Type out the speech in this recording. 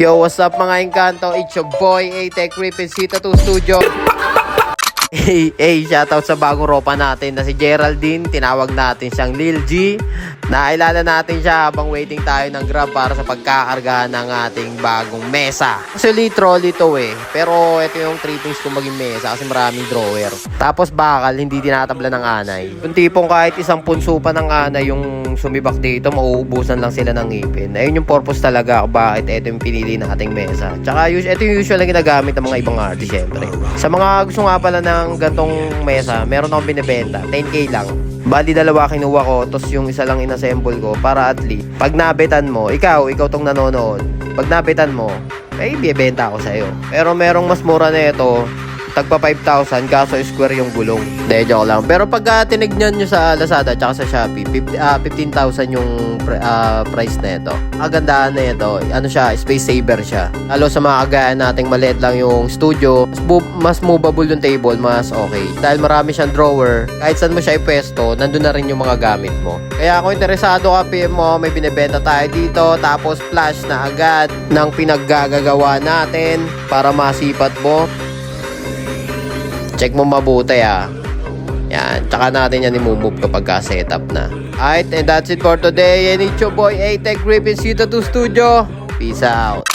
Yo, what's up mga engkanto? It's your boy, A-Tech Ripin, Sita 2 Studio. Hey, shoutout sa bagong ropa natin na si Geraldine. Tinawag natin siyang Lil G. Nailala natin siya habang waiting tayo ng Grab para sa pagkakargahan ng ating bagong mesa. Actually, trolley to eh. Pero ito yung trippings kung maging mesa kasi maraming drawer. Tapos bakal, hindi tinatabla ng anay. Yung tipong kahit isang punso pa ng anay yung sumibak dito, mauubusan lang sila ng ngipin. Ayun yung purpose talaga kung bakit ito yung pinili nating mesa. Tsaka ito yung usual na ginagamit ng mga ibang artist syempre. Sa mga gusto nga pala ng gantong mesa, meron akong binibenta. 10k lang. Bali dalawa kinuha ko, tapos yung isa lang inassemble ko para at least pag nabetan mo, ikaw tong nanonood, pag nabetan mo, ay bibenta ako sa'yo. Pero merong mas mura na ito, tagpa 5,000 kaso square yung gulong. De, joke lang. Pero pag tinignan nyo sa Lazada tsaka sa Shopee, 15,000 yung price na ito. Kagandahan na ito, ano siya, space saver siya. Lalo sa mga kagaya nating maliit lang yung studio, mas movable yung table, mas okay. Dahil marami siyang drawer, kahit saan mo siya ipwesto, nandun na rin yung mga gamit mo. Kaya kung interesado ka, PM mo, may binibenta tayo dito, tapos flash na agad ng pinaggagawa natin para masipat mo. Check mo mabuti Yan, tsaka natin yan i-move kapag ka-setup na. Alright, and that's it for today. And it's your boy, A-Tech Ripin, Sita 2 Studio. Peace out.